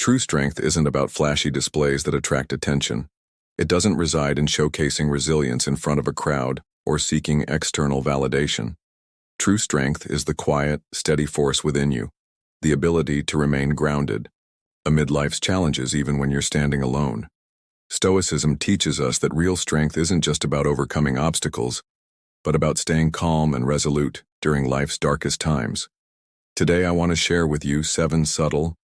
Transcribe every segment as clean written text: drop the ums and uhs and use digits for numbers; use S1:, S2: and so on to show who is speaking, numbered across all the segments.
S1: True strength isn't about flashy displays that attract attention. It doesn't reside in showcasing resilience in front of a crowd or seeking external validation. True strength is the quiet, steady force within you, the ability to remain grounded amid life's challenges even when you're standing alone. Stoicism teaches us that real strength isn't just about overcoming obstacles, but about staying calm and resolute during life's darkest times. Today I want to share with you 7 subtle,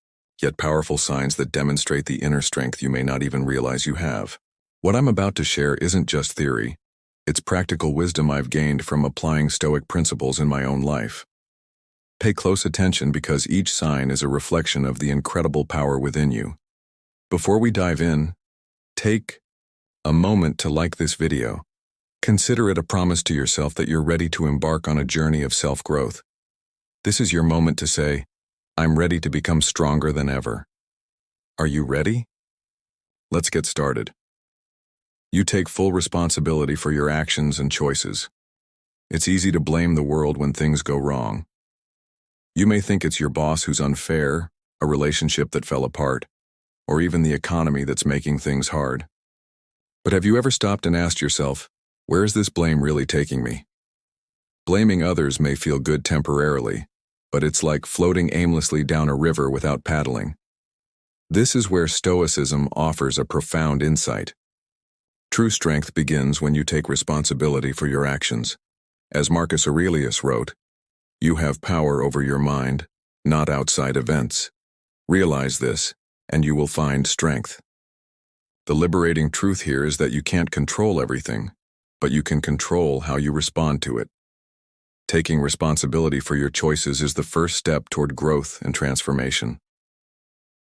S1: yet powerful signs that demonstrate the inner strength you may not even realize you have. What I'm about to share isn't just theory. It's practical wisdom I've gained from applying Stoic principles in my own life. Pay close attention because each sign is a reflection of the incredible power within you. Before we dive in, take a moment to like this video. Consider it a promise to yourself that you're ready to embark on a journey of self-growth. This is your moment to say, I'm ready to become stronger than ever. Are you ready? Let's get started. You take full responsibility for your actions and choices. It's easy to blame the world when things go wrong. You may think it's your boss who's unfair, a relationship that fell apart, or even the economy that's making things hard. But have you ever stopped and asked yourself, where is this blame really taking me? Blaming others may feel good temporarily, but it's like floating aimlessly down a river without paddling. This is where Stoicism offers a profound insight. True strength begins when you take responsibility for your actions. As Marcus Aurelius wrote, you have power over your mind, not outside events. Realize this, and you will find strength. The liberating truth here is that you can't control everything, but you can control how you respond to it. Taking responsibility for your choices is the first step toward growth and transformation.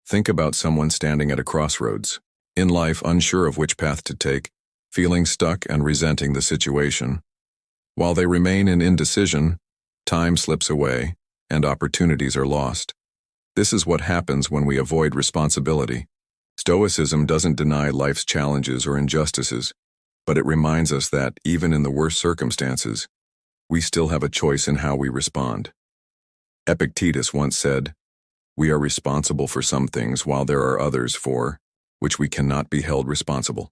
S1: Think about someone standing at a crossroads, in life unsure of which path to take, feeling stuck and resenting the situation. While they remain in indecision, time slips away and opportunities are lost. This is what happens when we avoid responsibility. Stoicism doesn't deny life's challenges or injustices, but it reminds us that, even in the worst circumstances, we still have a choice in how we respond. Epictetus once said, we are responsible for some things while there are others for which we cannot be held responsible.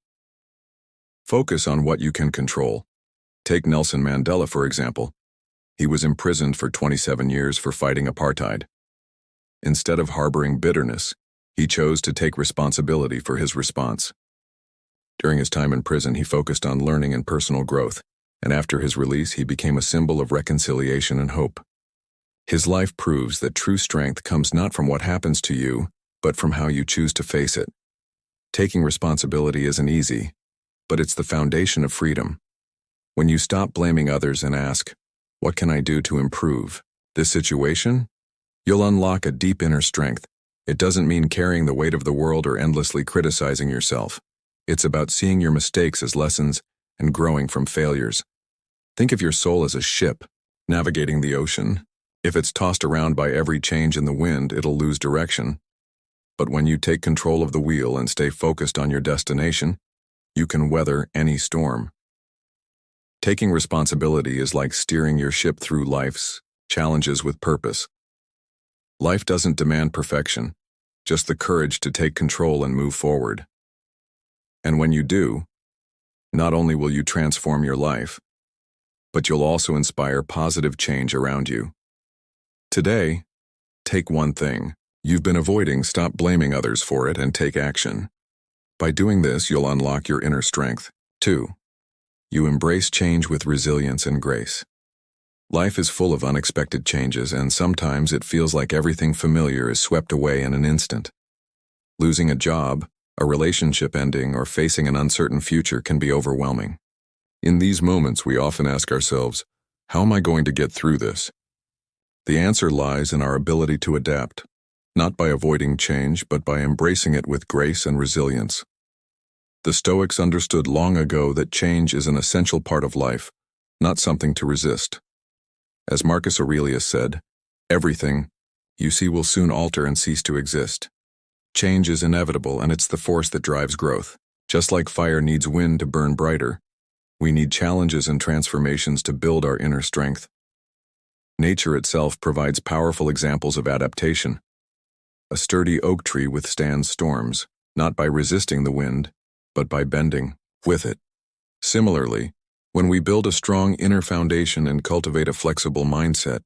S1: Focus on what you can control. Take Nelson Mandela, for example. He was imprisoned for 27 years for fighting apartheid. Instead of harboring bitterness, he chose to take responsibility for his response. During his time in prison, he focused on learning and personal growth, and after his release, he became a symbol of reconciliation and hope. His life proves that true strength comes not from what happens to you, but from how you choose to face it. Taking responsibility isn't easy, but it's the foundation of freedom. When you stop blaming others and ask, what can I do to improve this situation? You'll unlock a deep inner strength. It doesn't mean carrying the weight of the world or endlessly criticizing yourself. It's about seeing your mistakes as lessons and growing from failures. Think of your soul as a ship navigating the ocean. If it's tossed around by every change in the wind, it'll lose direction. But when you take control of the wheel and stay focused on your destination, you can weather any storm. Taking responsibility is like steering your ship through life's challenges with purpose. Life doesn't demand perfection, just the courage to take control and move forward. And when you do, not only will you transform your life, but you'll also inspire positive change around you. Today, take one thing you've been avoiding, stop blaming others for it, and take action. By doing this, you'll unlock your inner strength. 2. You embrace change with resilience and grace. Life is full of unexpected changes, and sometimes it feels like everything familiar is swept away in an instant. Losing a job, a relationship ending, or facing an uncertain future can be overwhelming. In these moments, we often ask ourselves, how am I going to get through this? The answer lies in our ability to adapt, not by avoiding change, but by embracing it with grace and resilience. The Stoics understood long ago that change is an essential part of life, not something to resist. As Marcus Aurelius said, everything you see will soon alter and cease to exist. Change is inevitable, and it's the force that drives growth. Just like fire needs wind to burn brighter, we need challenges and transformations to build our inner strength. Nature itself provides powerful examples of adaptation. A sturdy oak tree withstands storms, not by resisting the wind, but by bending with it. Similarly, when we build a strong inner foundation and cultivate a flexible mindset,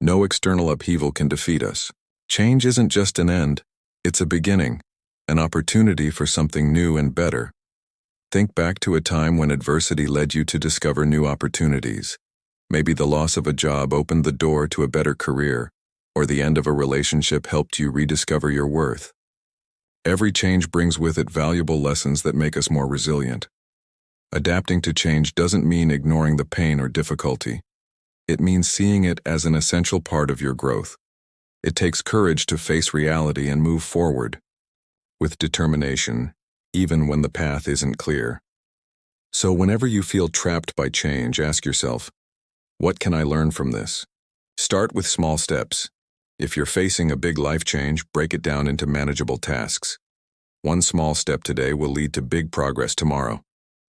S1: no external upheaval can defeat us. Change isn't just an end, it's a beginning, an opportunity for something new and better. Think back to a time when adversity led you to discover new opportunities. Maybe the loss of a job opened the door to a better career, or the end of a relationship helped you rediscover your worth. Every change brings with it valuable lessons that make us more resilient. Adapting to change doesn't mean ignoring the pain or difficulty. It means seeing it as an essential part of your growth. It takes courage to face reality and move forward with determination, even when the path isn't clear. So whenever you feel trapped by change, ask yourself, what can I learn from this? Start with small steps. If you're facing a big life change, break it down into manageable tasks. One small step today will lead to big progress tomorrow.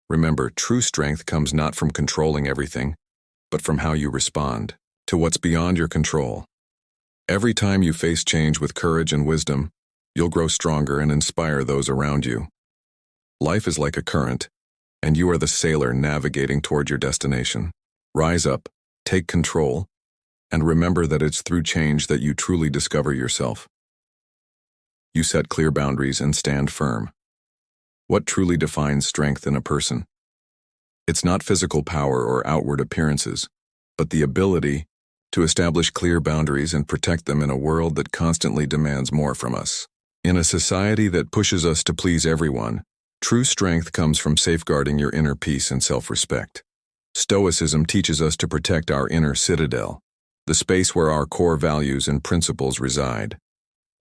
S1: Remember, true strength comes not from controlling everything, but from how you respond to what's beyond your control. Every time you face change with courage and wisdom, you'll grow stronger and inspire those around you. Life is like a current, and you are the sailor navigating toward your destination. Rise up, take control, and remember that it's through change that you truly discover yourself. You set clear boundaries and stand firm. What truly defines strength in a person? It's not physical power or outward appearances, but the ability to establish clear boundaries and protect them in a world that constantly demands more from us. In a society that pushes us to please everyone, true strength comes from safeguarding your inner peace and self-respect. Stoicism teaches us to protect our inner citadel, the space where our core values and principles reside.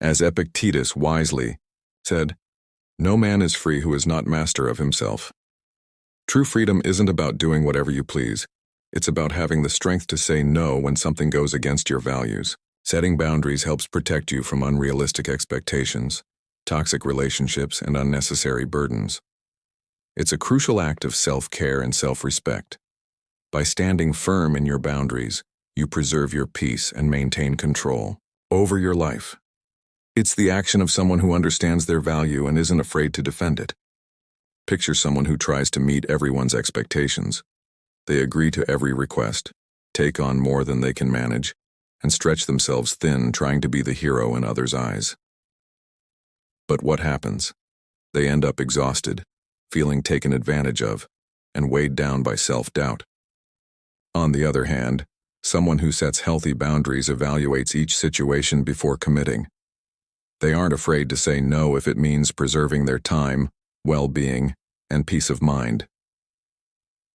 S1: As Epictetus wisely said, "No man is free who is not master of himself." True freedom isn't about doing whatever you please. It's about having the strength to say no when something goes against your values. Setting boundaries helps protect you from unrealistic expectations, toxic relationships, and unnecessary burdens. It's a crucial act of self-care and self-respect. By standing firm in your boundaries, you preserve your peace and maintain control over your life. It's the action of someone who understands their value and isn't afraid to defend it. Picture someone who tries to meet everyone's expectations. They agree to every request, take on more than they can manage, and stretch themselves thin trying to be the hero in others' eyes. But what happens? They end up exhausted, feeling taken advantage of, and weighed down by self-doubt. On the other hand, someone who sets healthy boundaries evaluates each situation before committing. They aren't afraid to say no if it means preserving their time, well-being, and peace of mind.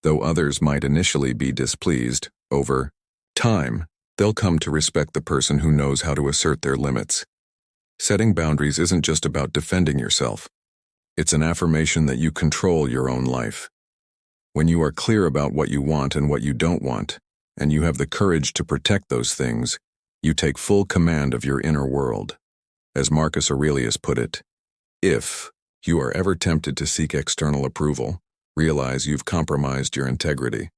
S1: Though others might initially be displeased, over time, they'll come to respect the person who knows how to assert their limits. Setting boundaries isn't just about defending yourself. It's an affirmation that you control your own life. When you are clear about what you want and what you don't want, and you have the courage to protect those things, you take full command of your inner world. As Marcus Aurelius put it, if you are ever tempted to seek external approval, realize you've compromised your integrity.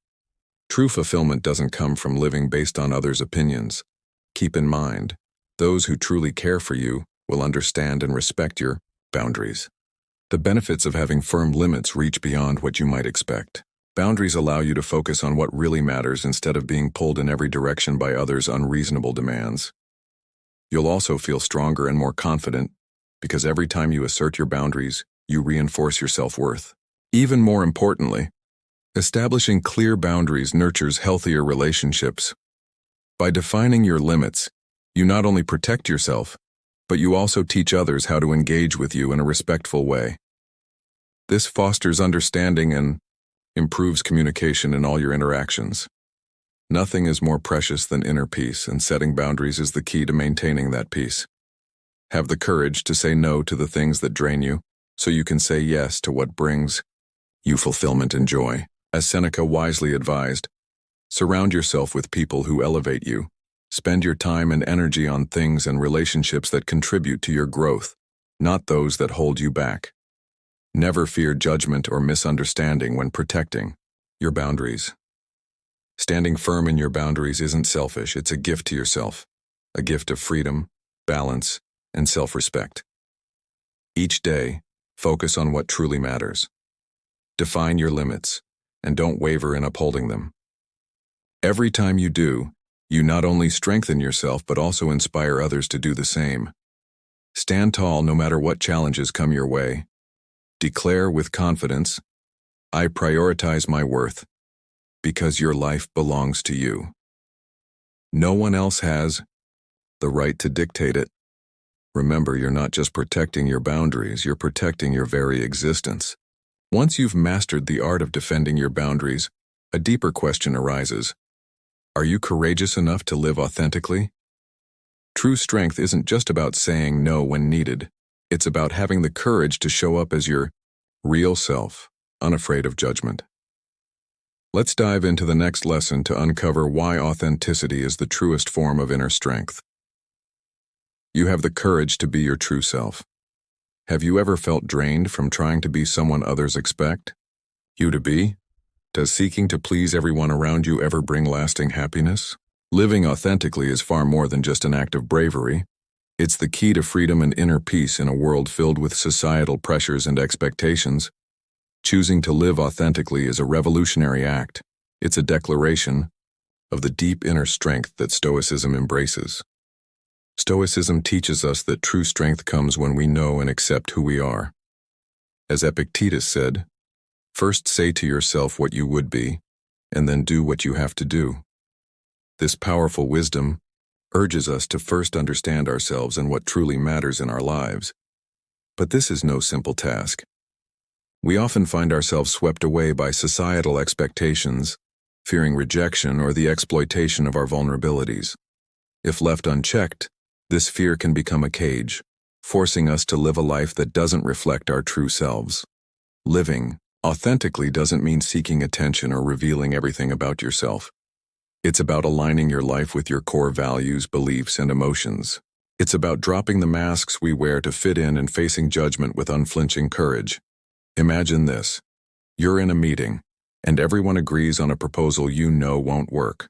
S1: True fulfillment doesn't come from living based on others' opinions. Keep in mind, those who truly care for you will understand and respect your boundaries. The benefits of having firm limits reach beyond what you might expect. Boundaries allow you to focus on what really matters instead of being pulled in every direction by others' unreasonable demands. You'll also feel stronger and more confident because every time you assert your boundaries, you reinforce your self-worth. Even more importantly, establishing clear boundaries nurtures healthier relationships. By defining your limits, you not only protect yourself, but you also teach others how to engage with you in a respectful way. This fosters understanding and improves communication in all your interactions. Nothing is more precious than inner peace, and setting boundaries is the key to maintaining that peace. Have the courage to say no to the things that drain you, so you can say yes to what brings you fulfillment and joy. As Seneca wisely advised, surround yourself with people who elevate you. Spend your time and energy on things and relationships that contribute to your growth, not those that hold you back. Never fear judgment or misunderstanding when protecting your boundaries. Standing firm in your boundaries isn't selfish, it's a gift to yourself, a gift of freedom, balance, and self-respect. Each day, focus on what truly matters. Define your limits, and don't waver in upholding them. Every time you do, you not only strengthen yourself but also inspire others to do the same. Stand tall no matter what challenges come your way. Declare with confidence, "I prioritize my worth," because your life belongs to you. No one else has the right to dictate it. Remember, you're not just protecting your boundaries, you're protecting your very existence. Once you've mastered the art of defending your boundaries, a deeper question arises. Are you courageous enough to live authentically? True strength isn't just about saying no when needed. It's about having the courage to show up as your real self, unafraid of judgment. Let's dive into the next lesson to uncover why authenticity is the truest form of inner strength. You have the courage to be your true self. Have you ever felt drained from trying to be someone others expect you to be? Does seeking to please everyone around you ever bring lasting happiness? Living authentically is far more than just an act of bravery. It's the key to freedom and inner peace in a world filled with societal pressures and expectations. Choosing to live authentically is a revolutionary act. It's a declaration of the deep inner strength that Stoicism embraces. Stoicism teaches us that true strength comes when we know and accept who we are. As Epictetus said, "First say to yourself what you would be, and then do what you have to do." This powerful wisdom urges us to first understand ourselves and what truly matters in our lives. But this is no simple task. We often find ourselves swept away by societal expectations, fearing rejection or the exploitation of our vulnerabilities. If left unchecked, this fear can become a cage, forcing us to live a life that doesn't reflect our true selves. Living authentically doesn't mean seeking attention or revealing everything about yourself. It's about aligning your life with your core values, beliefs, and emotions. It's about dropping the masks we wear to fit in and facing judgment with unflinching courage. Imagine this. You're in a meeting, and everyone agrees on a proposal you know won't work.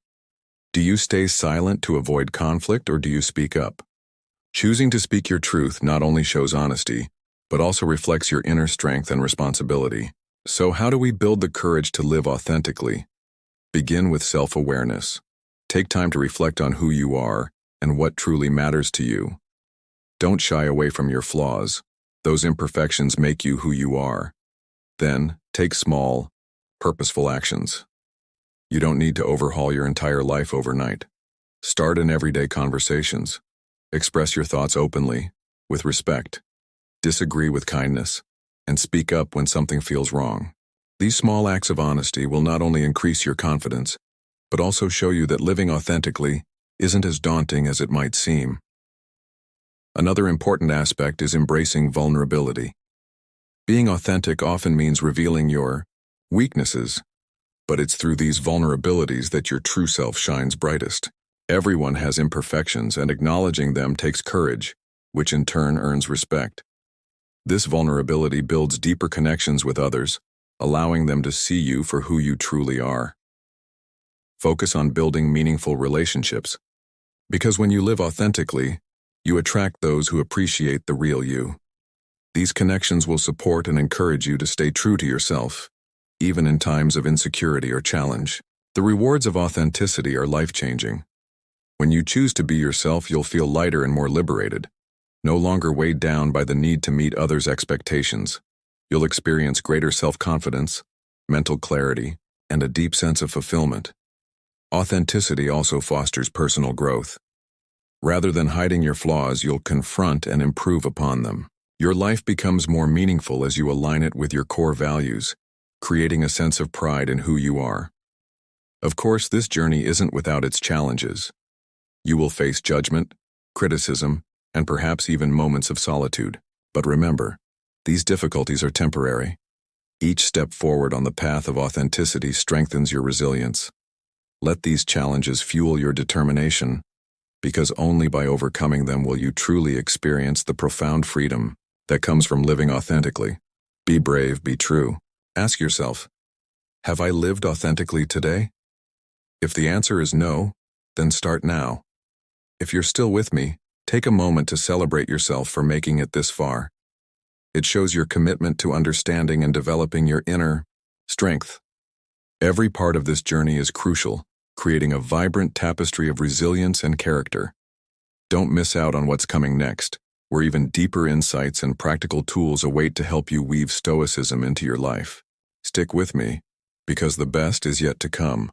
S1: Do you stay silent to avoid conflict, or do you speak up? Choosing to speak your truth not only shows honesty, but also reflects your inner strength and responsibility. So how do we build the courage to live authentically? Begin with self-awareness. Take time to reflect on who you are and what truly matters to you. Don't shy away from your flaws. Those imperfections make you who you are. Then, take small, purposeful actions. You don't need to overhaul your entire life overnight. Start in everyday conversations. Express your thoughts openly, with respect. Disagree with kindness, and speak up when something feels wrong. These small acts of honesty will not only increase your confidence, but also show you that living authentically isn't as daunting as it might seem. Another important aspect is embracing vulnerability. Being authentic often means revealing your weaknesses, but it's through these vulnerabilities that your true self shines brightest. Everyone has imperfections, and acknowledging them takes courage, which in turn earns respect. This vulnerability builds deeper connections with others, allowing them to see you for who you truly are. Focus on building meaningful relationships, because when you live authentically, you attract those who appreciate the real you. These connections will support and encourage you to stay true to yourself, even in times of insecurity or challenge. The rewards of authenticity are life-changing. When you choose to be yourself, you'll feel lighter and more liberated, no longer weighed down by the need to meet others' expectations. You'll experience greater self-confidence, mental clarity, and a deep sense of fulfillment. Authenticity also fosters personal growth. Rather than hiding your flaws, you'll confront and improve upon them. Your life becomes more meaningful as you align it with your core values, creating a sense of pride in who you are. Of course, this journey isn't without its challenges. You will face judgment, criticism, and perhaps even moments of solitude. But remember, these difficulties are temporary. Each step forward on the path of authenticity strengthens your resilience. Let these challenges fuel your determination, because only by overcoming them will you truly experience the profound freedom that comes from living authentically. Be brave, be true. Ask yourself, have I lived authentically today? If the answer is no, then start now. If you're still with me, Take a moment to celebrate yourself for making it this far. It shows your commitment to understanding and developing your inner strength. Every part of this journey is crucial, creating a vibrant tapestry of resilience and character. Don't miss out on what's coming next, where even deeper insights and practical tools await to help you weave Stoicism into your life. Stick with me, because the best is yet to come.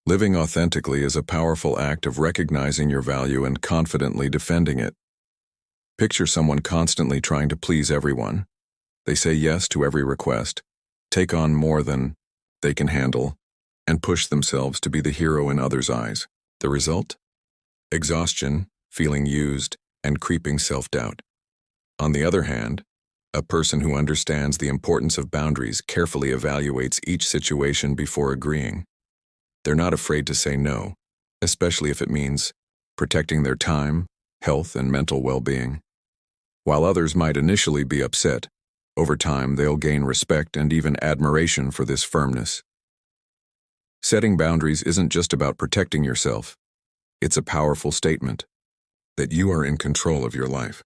S1: Living authentically is a powerful act of recognizing your value and confidently defending it. Picture someone constantly trying to please everyone. They say yes to every request, take on more than they can handle, and push themselves to be the hero in others' eyes. The result? Exhaustion, feeling used, and creeping self-doubt. On the other hand, a person who understands the importance of boundaries carefully evaluates each situation before agreeing. They're not afraid to say no, especially if it means protecting their time, health, and mental well-being. While others might initially be upset, over time they'll gain respect and even admiration for this firmness. Setting boundaries isn't just about protecting yourself. It's a powerful statement that you are in control of your life.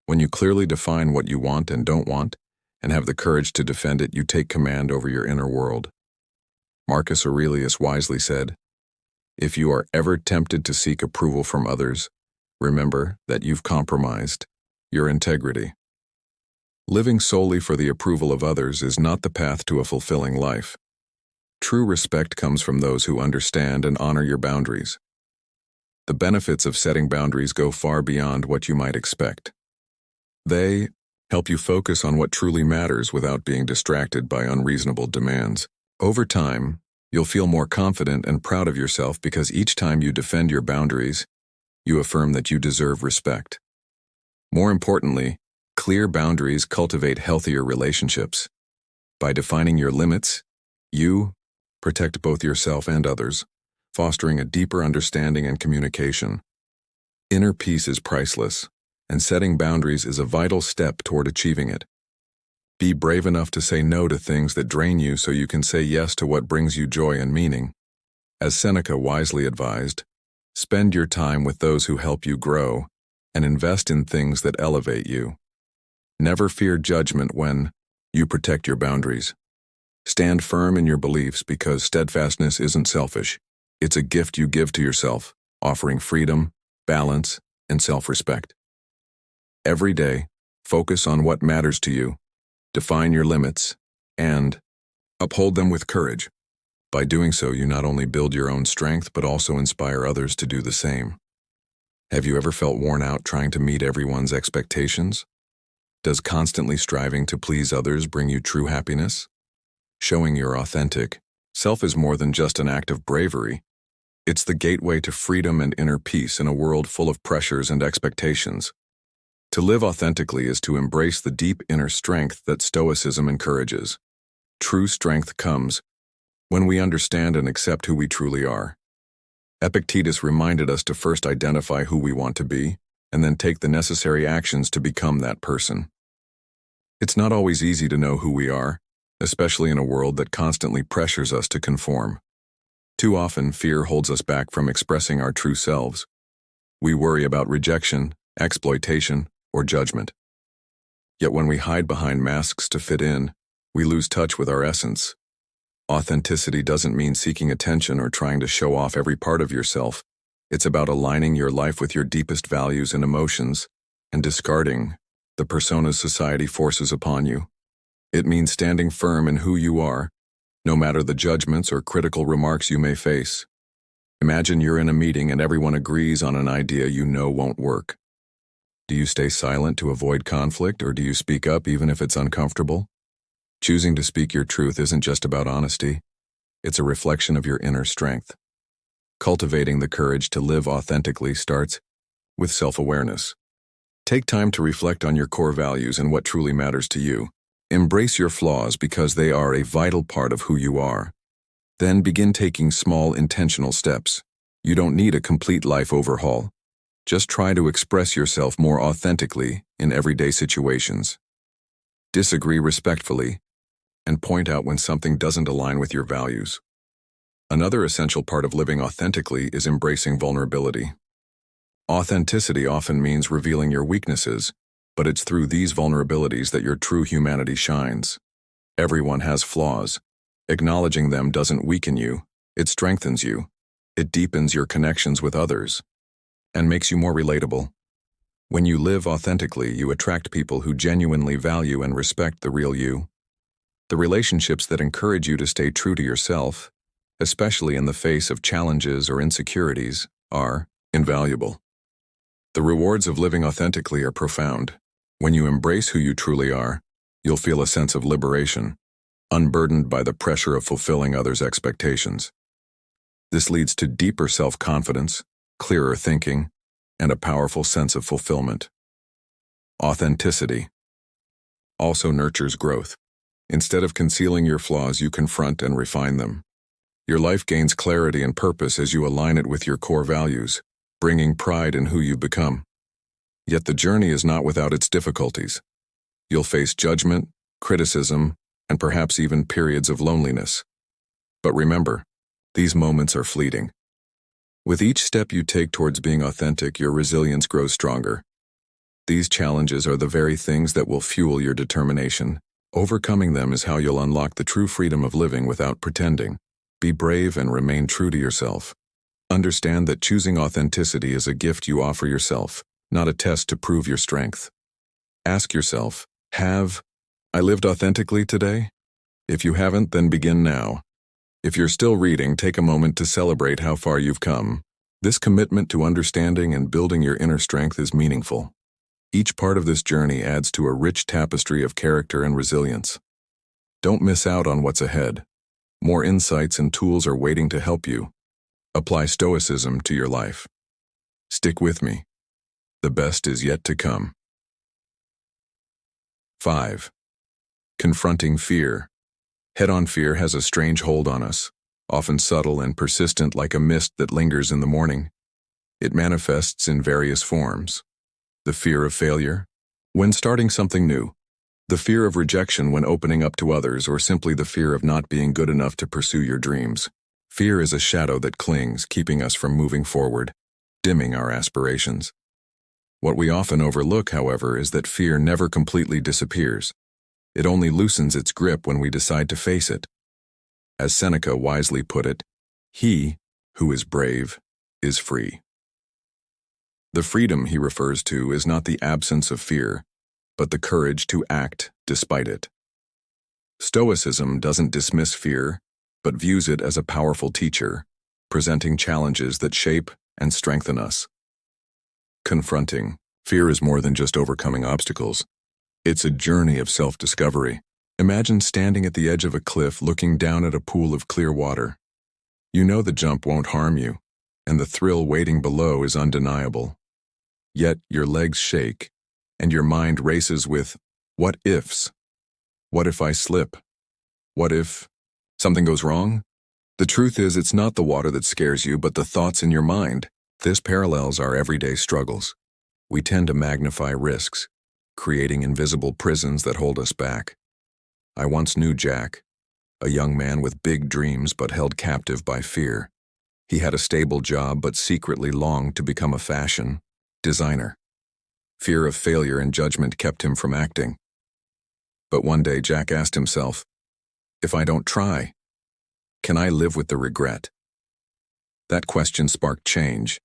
S1: When you clearly define what you want and don't want, and have the courage to defend it, you take command over your inner world. Marcus Aurelius wisely said, "If you are ever tempted to seek approval from others, remember that you've compromised your integrity." Living solely for the approval of others is not the path to a fulfilling life. True respect comes from those who understand and honor your boundaries. The benefits of setting boundaries go far beyond what you might expect. They help you focus on what truly matters without being distracted by unreasonable demands. Over time, you'll feel more confident and proud of yourself because each time you defend your boundaries, you affirm that you deserve respect. More importantly, clear boundaries cultivate healthier relationships. By defining your limits, you protect both yourself and others, fostering a deeper understanding and communication. Inner peace is priceless, and setting boundaries is a vital step toward achieving it. Be brave enough to say no to things that drain you so you can say yes to what brings you joy and meaning. As Seneca wisely advised, spend your time with those who help you grow and invest in things that elevate you. Never fear judgment when you protect your boundaries. Stand firm in your beliefs because steadfastness isn't selfish. It's a gift you give to yourself, offering freedom, balance, and self-respect. Every day, focus on what matters to you, define your limits, and uphold them with courage. By doing so, you not only build your own strength but also inspire others to do the same. Have you ever felt worn out trying to meet everyone's expectations? Does constantly striving to please others bring you true happiness? Showing your authentic self is more than just an act of bravery. It's the gateway to freedom and inner peace in a world full of pressures and expectations. To live authentically is to embrace the deep inner strength that Stoicism encourages. True strength comes when we understand and accept who we truly are. Epictetus reminded us to first identify who we want to be, and then take the necessary actions to become that person. It's not always easy to know who we are, especially in a world that constantly pressures us to conform. Too often, fear holds us back from expressing our true selves. We worry about rejection, exploitation, or judgment. Yet when we hide behind masks to fit in, we lose touch with our essence. Authenticity doesn't mean seeking attention or trying to show off every part of yourself. It's about aligning your life with your deepest values and emotions and discarding the personas society forces upon you. It means standing firm in who you are, no matter the judgments or critical remarks you may face. Imagine you're in a meeting and everyone agrees on an idea you know won't work. Do you stay silent to avoid conflict, or do you speak up even if it's uncomfortable? Choosing to speak your truth isn't just about honesty. It's a reflection of your inner strength. Cultivating the courage to live authentically starts with self-awareness. Take time to reflect on your core values and what truly matters to you. Embrace your flaws because they are a vital part of who you are. Then begin taking small, intentional steps. You don't need a complete life overhaul. Just try to express yourself more authentically in everyday situations. Disagree respectfully, and point out when something doesn't align with your values. Another essential part of living authentically is embracing vulnerability. Authenticity often means revealing your weaknesses, but it's through these vulnerabilities that your true humanity shines. Everyone has flaws. Acknowledging them doesn't weaken you, it strengthens you. It deepens your connections with others and makes you more relatable. When you live authentically, you attract people who genuinely value and respect the real you. The relationships that encourage you to stay true to yourself, especially in the face of challenges or insecurities, are invaluable. The rewards of living authentically are profound. When you embrace who you truly are, you'll feel a sense of liberation, unburdened by the pressure of fulfilling others' expectations. This leads to deeper self-confidence, clearer thinking, and a powerful sense of fulfillment. Authenticity also nurtures growth. Instead of concealing your flaws, you confront and refine them. Your life gains clarity and purpose as you align it with your core values, bringing pride in who you've become. Yet the journey is not without its difficulties. You'll face judgment, criticism, and perhaps even periods of loneliness. But remember, these moments are fleeting. With each step you take towards being authentic, your resilience grows stronger. These challenges are the very things that will fuel your determination. Overcoming them is how you'll unlock the true freedom of living without pretending. Be brave and remain true to yourself. Understand that choosing authenticity is a gift you offer yourself, not a test to prove your strength. Ask yourself, have I lived authentically today? If you haven't, then begin now. If you're still reading, take a moment to celebrate how far you've come. This commitment to understanding and building your inner strength is meaningful. Each part of this journey adds to a rich tapestry of character and resilience. Don't miss out on what's ahead. More insights and tools are waiting to help you. Apply Stoicism to your life. Stick with me. The best is yet to come. 5. Confronting fear. Head-on fear has a strange hold on us, often subtle and persistent like a mist that lingers in the morning. It manifests in various forms. The fear of failure, when starting something new. The fear of rejection when opening up to others, or simply the fear of not being good enough to pursue your dreams. Fear is a shadow that clings, keeping us from moving forward, dimming our aspirations. What we often overlook, however, is that fear never completely disappears. It only loosens its grip when we decide to face it. As Seneca wisely put it, "He who is brave is free." The freedom he refers to is not the absence of fear, but the courage to act despite it. Stoicism doesn't dismiss fear, but views it as a powerful teacher, presenting challenges that shape and strengthen us. Confronting fear is more than just overcoming obstacles. It's a journey of self-discovery. Imagine standing at the edge of a cliff looking down at a pool of clear water. You know the jump won't harm you, and the thrill waiting below is undeniable. Yet your legs shake, and your mind races with what ifs. What if I slip? What if something goes wrong? The truth is, it's not the water that scares you, but the thoughts in your mind. This parallels our everyday struggles. We tend to magnify risks, creating invisible prisons that hold us back. I once knew Jack, a young man with big dreams but held captive by fear. He had a stable job but secretly longed to become a fashion designer. Fear of failure and judgment kept him from acting. But one day Jack asked himself, if I don't try, can I live with the regret? That question sparked change.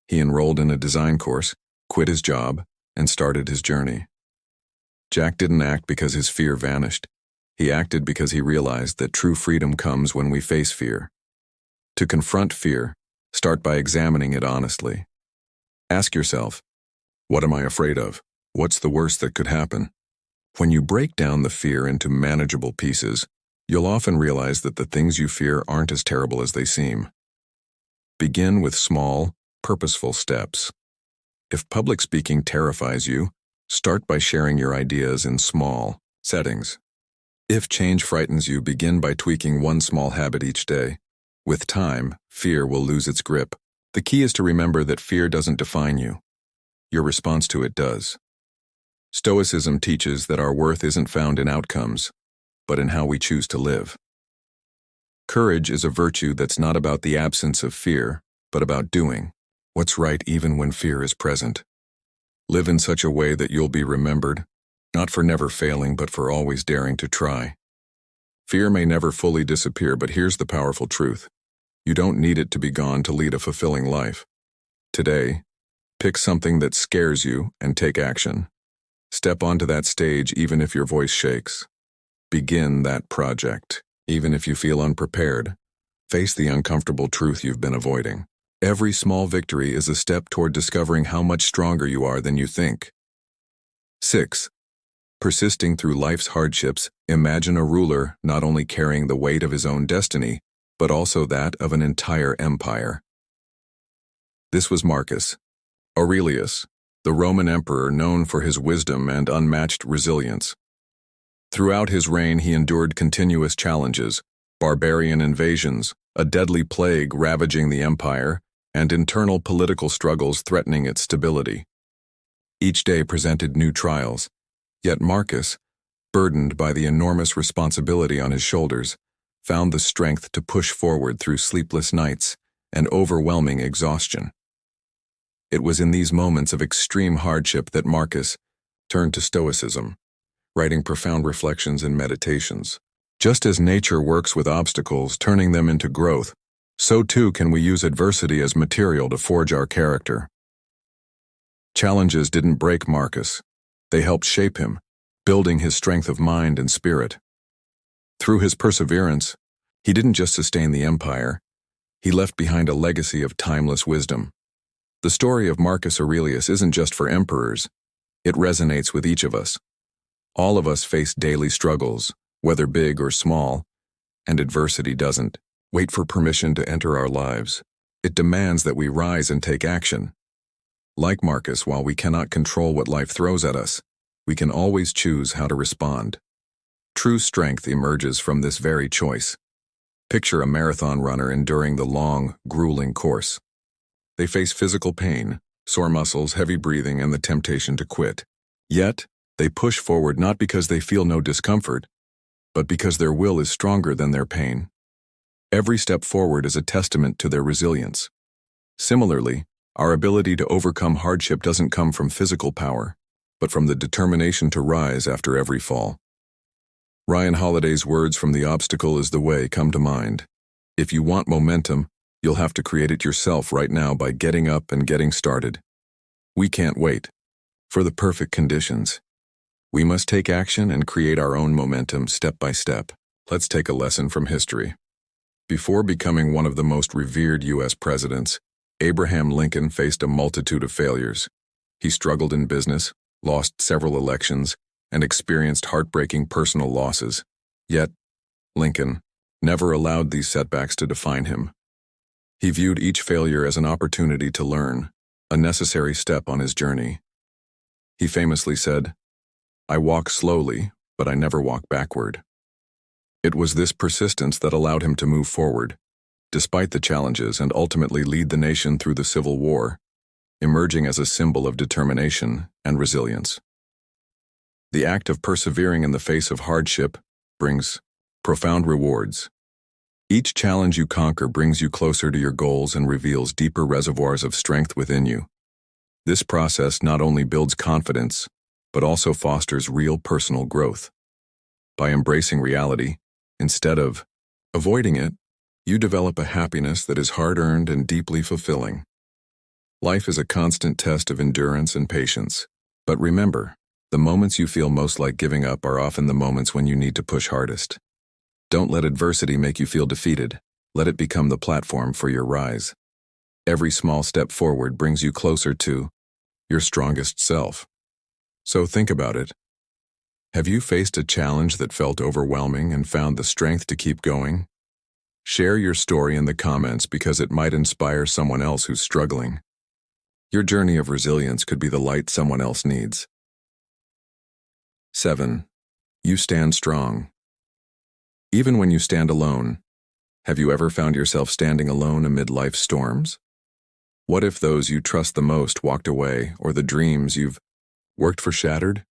S1: He enrolled in a design course, quit his job, and started his journey. Jack didn't act because his fear vanished. He acted because he realized that true freedom comes when we face fear. To confront fear, start by examining it honestly. Ask yourself, what am I afraid of? What's the worst that could happen? When you break down the fear into manageable pieces, you'll often realize that the things you fear aren't as terrible as they seem. Begin with small, purposeful steps. If public speaking terrifies you, start by sharing your ideas in small settings. If change frightens you, begin by tweaking one small habit each day. With time, fear will lose its grip. The key is to remember that fear doesn't define you. Your response to it does. Stoicism teaches that our worth isn't found in outcomes, but in how we choose to live. Courage is a virtue that's not about the absence of fear, but about doing. what's right even when fear is present. Live in such a way that you'll be remembered, not for never failing, but for always daring to try. Fear may never fully disappear, but here's the powerful truth. You don't need it to be gone to lead a fulfilling life. Today, pick something that scares you and take action. Step onto that stage even if your voice shakes. Begin that project, even if you feel unprepared. Face the uncomfortable truth you've been avoiding. Every small victory is a step toward discovering how much stronger you are than you think. 6. Persisting through life's hardships, imagine a ruler not only carrying the weight of his own destiny, but also that of an entire empire. This was Marcus Aurelius, the Roman emperor known for his wisdom and unmatched resilience. Throughout his reign, he endured continuous challenges, barbarian invasions, a deadly plague ravaging the empire, and internal political struggles threatening its stability. Each day presented new trials, yet Marcus, burdened by the enormous responsibility on his shoulders, found the strength to push forward through sleepless nights and overwhelming exhaustion. It was in these moments of extreme hardship that Marcus turned to Stoicism, writing profound reflections and meditations. Just as nature works with obstacles, turning them into growth, so too can we use adversity as material to forge our character. Challenges didn't break Marcus. They helped shape him, building his strength of mind and spirit. Through his perseverance, he didn't just sustain the empire, he left behind a legacy of timeless wisdom. The story of Marcus Aurelius isn't just for emperors, it resonates with each of us. All of us face daily struggles, whether big or small, and adversity doesn't wait for permission to enter our lives. It demands that we rise and take action. Like Marcus, while we cannot control what life throws at us, we can always choose how to respond. True strength emerges from this very choice. Picture a marathon runner enduring the long, grueling course. They face physical pain, sore muscles, heavy breathing, and the temptation to quit. Yet, they push forward not because they feel no discomfort, but because their will is stronger than their pain. Every step forward is a testament to their resilience. Similarly, our ability to overcome hardship doesn't come from physical power, but from the determination to rise after every fall. Ryan Holiday's words "from the obstacle is the way" come to mind. If you want momentum, you'll have to create it yourself right now by getting up and getting started. We can't wait for the perfect conditions. We must take action and create our own momentum step by step. Let's take a lesson from history. Before becoming one of the most revered U.S. presidents, Abraham Lincoln faced a multitude of failures. He struggled in business, lost several elections, and experienced heartbreaking personal losses. Yet, Lincoln never allowed these setbacks to define him. He viewed each failure as an opportunity to learn, a necessary step on his journey. He famously said, "I walk slowly, but I never walk backward." It was this persistence that allowed him to move forward, despite the challenges, and ultimately lead the nation through the Civil War, emerging as a symbol of determination and resilience. The act of persevering in the face of hardship brings profound rewards. Each challenge you conquer brings you closer to your goals and reveals deeper reservoirs of strength within you. This process not only builds confidence, but also fosters real personal growth. By embracing reality, instead of avoiding it, you develop a happiness that is hard-earned and deeply fulfilling. Life is a constant test of endurance and patience. But remember, the moments you feel most like giving up are often the moments when you need to push hardest. Don't let adversity make you feel defeated. Let it become the platform for your rise. Every small step forward brings you closer to your strongest self. So think about it. Have you faced a challenge that felt overwhelming and found the strength to keep going? Share your story in the comments because it might inspire someone else who's struggling. Your journey of resilience could be the light someone else needs. 7. You stand strong. Even when you stand alone, have you ever found yourself standing alone amid life's storms? What if those you trust the most walked away, or the dreams you've worked for shattered?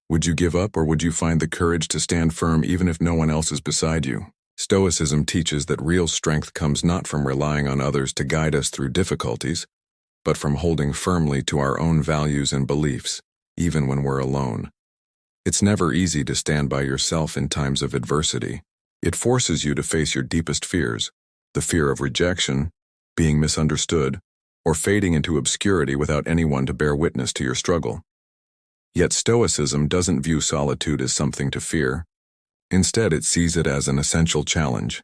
S1: Would you give up, or would you find the courage to stand firm even if no one else is beside you? Stoicism teaches that real strength comes not from relying on others to guide us through difficulties, but from holding firmly to our own values and beliefs, even when we're alone. It's never easy to stand by yourself in times of adversity. It forces you to face your deepest fears, the fear of rejection, being misunderstood, or fading into obscurity without anyone to bear witness to your struggle. Yet Stoicism doesn't view solitude as something to fear. Instead, it sees it as an essential challenge,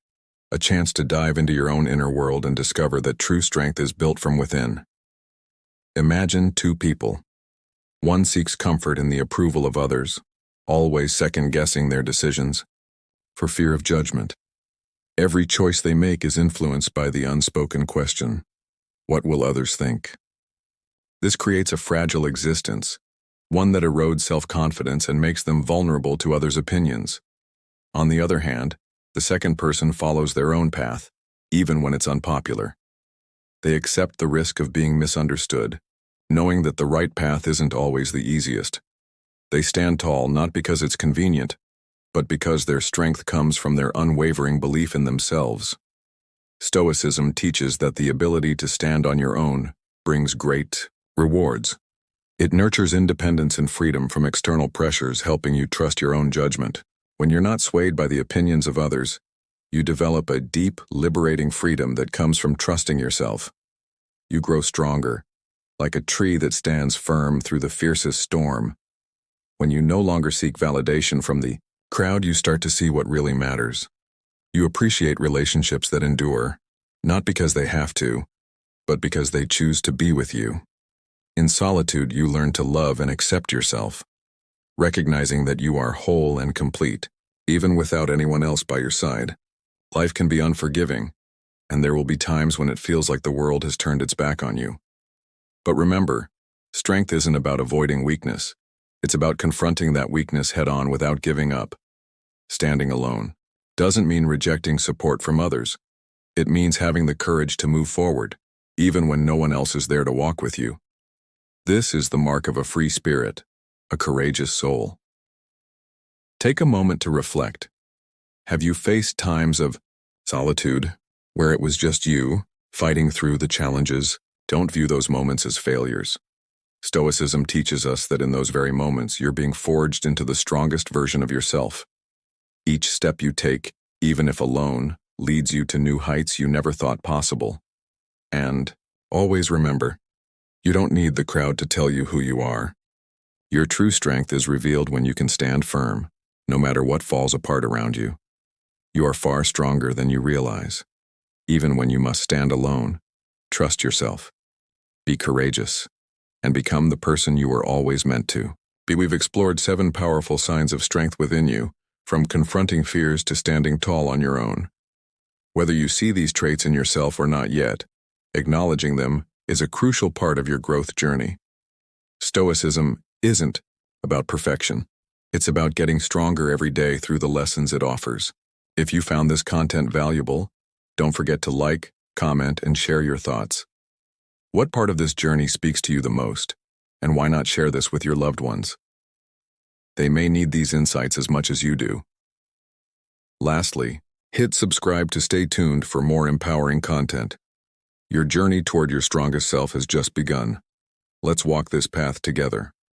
S1: a chance to dive into your own inner world and discover that true strength is built from within. Imagine two people. One seeks comfort in the approval of others, always second-guessing their decisions, for fear of judgment. Every choice they make is influenced by the unspoken question, what will others think? This creates a fragile existence, one that erodes self-confidence and makes them vulnerable to others' opinions. On the other hand, the second person follows their own path, even when it's unpopular. They accept the risk of being misunderstood, knowing that the right path isn't always the easiest. They stand tall not because it's convenient, but because their strength comes from their unwavering belief in themselves. Stoicism teaches that the ability to stand on your own brings great rewards. It nurtures independence and freedom from external pressures, helping you trust your own judgment. When you're not swayed by the opinions of others, you develop a deep, liberating freedom that comes from trusting yourself. You grow stronger, like a tree that stands firm through the fiercest storm. When you no longer seek validation from the crowd, you start to see what really matters. You appreciate relationships that endure, not because they have to, but because they choose to be with you. In solitude, you learn to love and accept yourself, recognizing that you are whole and complete, even without anyone else by your side. Life can be unforgiving, and there will be times when it feels like the world has turned its back on you. But remember, strength isn't about avoiding weakness. It's about confronting that weakness head-on without giving up. Standing alone doesn't mean rejecting support from others. It means having the courage to move forward, even when no one else is there to walk with you. This is the mark of a free spirit, a courageous soul. Take a moment to reflect. Have you faced times of solitude, where it was just you, fighting through the challenges? Don't view those moments as failures. Stoicism teaches us that in those very moments, you're being forged into the strongest version of yourself. Each step you take, even if alone, leads you to new heights you never thought possible. And always remember, you don't need the crowd to tell you who you are. Your true strength is revealed when you can stand firm, no matter what falls apart around you. You are far stronger than you realize. Even when you must stand alone, trust yourself. Be courageous, and become the person you were always meant to be. We've explored 7 powerful signs of strength within you, from confronting fears to standing tall on your own. Whether you see these traits in yourself or not yet, acknowledging them is a crucial part of your growth journey. Stoicism isn't about perfection. It's about getting stronger every day through the lessons it offers. If you found this content valuable, don't forget to like, comment, and share your thoughts. What part of this journey speaks to you the most, and why not share this with your loved ones? They may need these insights as much as you do. Lastly, hit subscribe to stay tuned for more empowering content. Your journey toward your strongest self has just begun. Let's walk this path together.